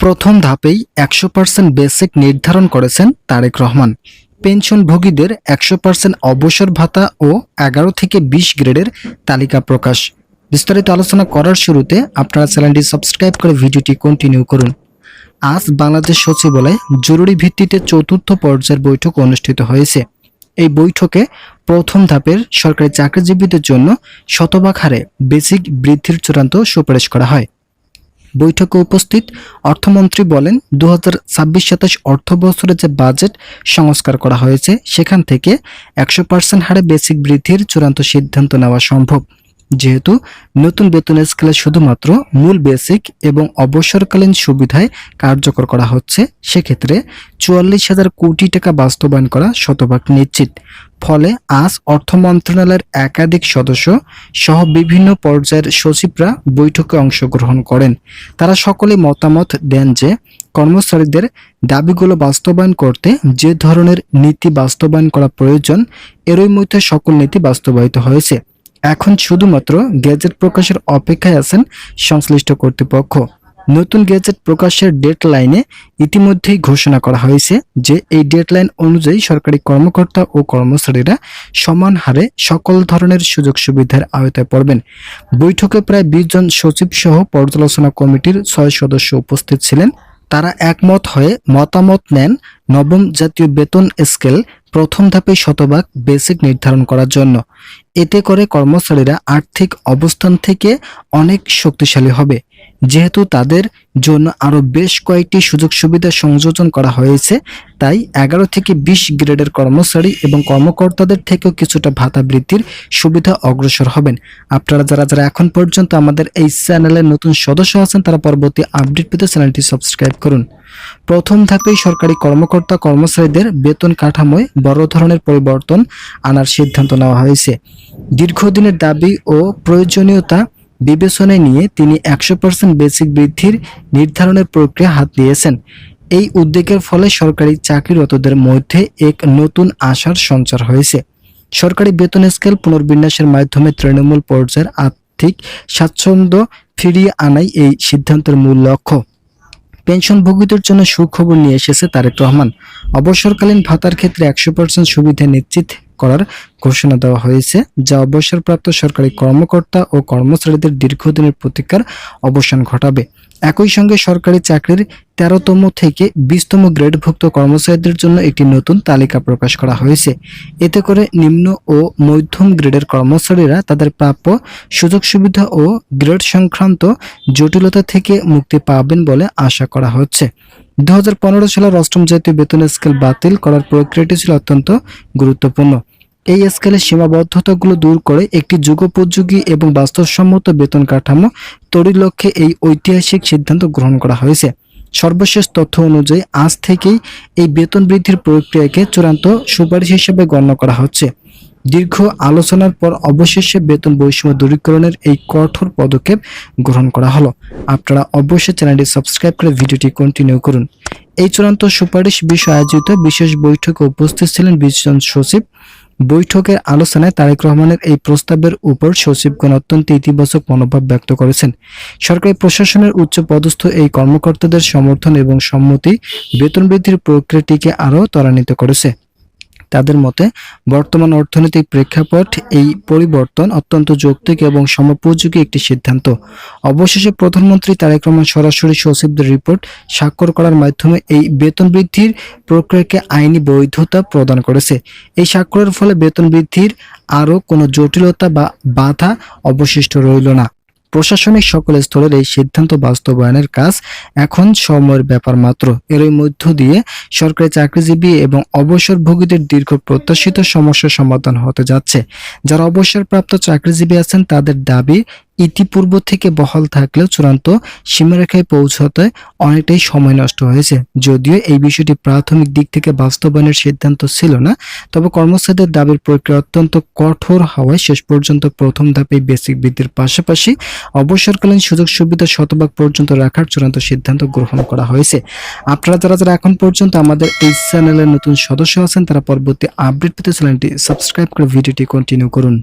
প্রথম ধাপেই ১০০% বেসিক নির্ধারণ করেছেন তারেক রহমান। পেনশনভোগীদের ১০০% অবসর ভাতা ও ১১ থেকে ২০ গ্রেডের তালিকা প্রকাশ। বিস্তারিত আলোচনা করার শুরুতে আপনারা চ্যানেলটি সাবস্ক্রাইব করে ভিডিওটি কন্টিনিউ করুন। আজ বাংলাদেশ সচিবালয়ে জরুরি ভিত্তিতে চতুর্থ পর্যায়ের বৈঠক অনুষ্ঠিত হয়েছে। এই বৈঠকে প্রথম ধাপের সরকারি চাকরিজীবীদের জন্য শতভাগ হারে বেসিক বৃদ্ধির চূড়ান্ত সুপারিশ করা হয়। বৈঠকে উপস্থিত অর্থমন্ত্রী বলেন, ২০২৬-২৭ অর্থ বছরে যে বাজেট সংস্কার করা হয়েছে সেখান থেকে ১০০% হারে বেসিক বৃদ্ধির চূড়ান্ত সিদ্ধান্ত নেওয়া সম্ভব। যেহেতু নতুন বেতন স্কেলে শুধুমাত্র মূল বেসিক এবং অবসরকালীন সুবিধায় কার্যকর করা হচ্ছে, সেক্ষেত্রে ৪৪,০০০ কোটি টাকা বাস্তবায়ন করা শতভাগ নিশ্চিত। ফলে আজ অর্থ মন্ত্রণালয়ের একাধিক সদস্য সহ বিভিন্ন পর্যায়ের সচিবরা বৈঠকে অংশগ্রহণ করেন। তারা সকলে মতামত দেন যে কর্মচারীদের দাবিগুলো বাস্তবায়ন করতে যে ধরনের নীতি বাস্তবায়ন করা প্রয়োজন, এরই মধ্যে সকল নীতি বাস্তবায়িত হয়েছে। এখন শুধুমাত্র গেজেট প্রকাশের অপেক্ষায় আছেন সংশ্লিষ্ট কর্তৃপক্ষ। নতুন গেজেট প্রকাশের ডেডলাইনে ইতিমধ্যেই ঘোষণা করা হয়েছে যে এই ডেডলাইন অনুযায়ী সরকারি কর্মকর্তা ও কর্মচারীরা সমান হারে সকল ধরনের সুযোগ সুবিধার আওতায় পড়বেন। বৈঠকে প্রায় ২০ জন সচিব সহ পর্যালোচনা কমিটির ৬ সদস্য উপস্থিত ছিলেন। তারা একমত হয়ে মতামত নেন নবম জাতীয় বেতন স্কেল প্রথম ধাপে শতভাগ বেসিক নির্ধারণ করার জন্য। এতে করে কর্মচারীরা আর্থিক অবস্থান থেকে অনেক শক্তিশালী হবে। যেহেতু তাদের জন্য আরও বেশ কয়েকটি সুযোগ সুবিধা সংযোজন করা হয়েছে, তাই ১১ থেকে ২০ গ্রেডের কর্মচারী এবং কর্মকর্তাদের থেকেও কিছুটা ভাতা বৃদ্ধির সুবিধা অগ্রসর হবেন। আপনারা যারা এখন পর্যন্ত আমাদের এই চ্যানেলের নতুন সদস্য আছেন, তারা পরবর্তী আপডেট পেতে চ্যানেলটি সাবস্ক্রাইব করুন। প্রথম ধাপেই সরকারি কর্মকর্তা কর্মচারীদের বেতন কাঠামোয় বড় ধরনের পরিবর্তন আনার সিদ্ধান্ত নেওয়া হয়েছে। দীর্ঘদিনের দাবি ও প্রয়োজনীয়তা বিবেচনায় নিয়ে তিনি ১০০% বেসিক বৃদ্ধির নির্ধারণের প্রক্রিয়া হাত দিয়েছেন। এই উদ্যোগের ফলে সরকারি চাকরিরতদের মধ্যে এক নতুন আশার সঞ্চার হয়েছে। সরকারি বেতন স্কেল পুনর্বিন্যাসের মাধ্যমে তৃণমূল পর্যায়ের আর্থিক স্বাচ্ছন্দ্য ফিরিয়ে আনাই এই সিদ্ধান্তের মূল লক্ষ্য। পেনশনভোগীদের জন্য সুখবর নিয়ে এসেছে তারেক রহমান। অবসরকালীন ভাতার ক্ষেত্রে ১০০% সুবিধা নিশ্চিত করার ঘোষণা দেওয়া হয়েছে, যা অবসরপ্রাপ্ত সরকারি কর্মকর্তা ও কর্মচারীদের দীর্ঘদিনের প্রতীক্ষার অবসান ঘটাবে। একই সঙ্গে সরকারি চাকরির ১৩তম থেকে ২০তম গ্রেডভুক্ত কর্মচারীদের জন্য একটি নতুন তালিকা প্রকাশ করা হয়েছে। এতে করে নিম্ন ও মধ্যম গ্রেডের কর্মচারীরা তাদের প্রাপ্য সুযোগ সুবিধা ও গ্রেড সংক্রান্ত জটিলতা থেকে মুক্তি পাবেন বলে আশা করা হচ্ছে। ২০১৫ সালের অষ্টম জাতীয় বেতন স্কেল বাতিল করার প্রক্রিয়াটি ছিল অত্যন্ত গুরুত্বপূর্ণ। এই স্কেলের সীমাবদ্ধতাগুলো দূর করে একটি যুগোপযোগী এবং বাস্তবসম্মত বেতন কাঠামো তৈরির লক্ষ্যে এই ঐতিহাসিক সিদ্ধান্ত গ্রহণ করা হয়েছে। সর্বশেষ তথ্য অনুযায়ী আজ থেকেই এই বেতন বৃদ্ধির প্রক্রিয়াকে চূড়ান্ত সুপারিশ হিসেবে গণ্য করা হচ্ছে। দীর্ঘ আলোচনার পর অবশেষে বেতন বৈষম্য দূরীকরণের এই কঠোর পদক্ষেপ গ্রহণ করা হলো। আপনারা অবশ্যই চ্যানেলটি সাবস্ক্রাইব করে ভিডিওটি কন্টিনিউ করুন। এই চূড়ান্ত সুপারিশ বিষয়ে আয়োজিত বিশেষ বৈঠকে উপস্থিত ছিলেন ২০ জন সচিব। বৈঠকের আলোচনায় তারেক রহমানের এই প্রস্তাবের উপর সচিবগণ অত্যন্ত ইতিবাচক মনোভাব ব্যক্ত করেছেন। সরকারি প্রশাসনের উচ্চ পদস্থ এই কর্মকর্তাদের সমর্থন এবং সম্মতি বেতন বৃদ্ধির প্রক্রিয়াটিকে আরও ত্বরান্বিত করেছে। তাদের মতে বর্তমান অর্থনৈতিক প্রেক্ষাপট এই পরিবর্তন অত্যন্ত যৌক্তিক এবং সময়োপযোগী একটি সিদ্ধান্ত। অবশেষে প্রধানমন্ত্রী তারেক রহমান সরাসরি সচিবদের রিপোর্ট স্বাক্ষর করার মাধ্যমে এই বেতন বৃদ্ধির প্রক্রিয়াকে আইনি বৈধতা প্রদান করেছে। এই স্বাক্ষরের ফলে বেতন বৃদ্ধির আরও কোনো জটিলতা বা বাধা অবশিষ্ট রইল না। প্রশাসনিক সকল স্তরের এই সিদ্ধান্ত বাস্তবায়নের কাজ এখন সময়ের ব্যাপার মাত্র। এরই মধ্য দিয়ে সরকারি চাকরিজীবী এবং অবসরভোগীদের দীর্ঘ প্রত্যাশিত সমস্যার সমাধান হতে যাচ্ছে। যারা অবসরপ্রাপ্ত চাকরিজীবী আছেন, তাদের দাবি ইতিপূর্ব থেকে বহাল থাকলেও চূড়ান্ত সীমারেখায় পৌঁছাতে অনেকটাই সময় নষ্ট হয়েছে। যদিও এই বিষয়টি প্রাথমিক দিক থেকে বাস্তবায়নের সিদ্ধান্ত ছিল না, তবে কর্মচারীদের দাবির প্রক্রিয়া অত্যন্ত কঠোর হওয়ায় শেষ পর্যন্ত প্রথম ধাপে বেসিক বৃদ্ধির পাশাপাশি অবসরকালীন সুযোগ সুবিধা শতভাগ পর্যন্ত রাখার চূড়ান্ত সিদ্ধান্ত গ্রহণ করা হয়েছে। আপনারা যারা এখন পর্যন্ত আমাদের এই চ্যানেলের নতুন সদস্য আছেন, তারা পরবর্তী আপডেট পেতে চ্যানেলটি সাবস্ক্রাইব করে ভিডিওটি কন্টিনিউ করুন।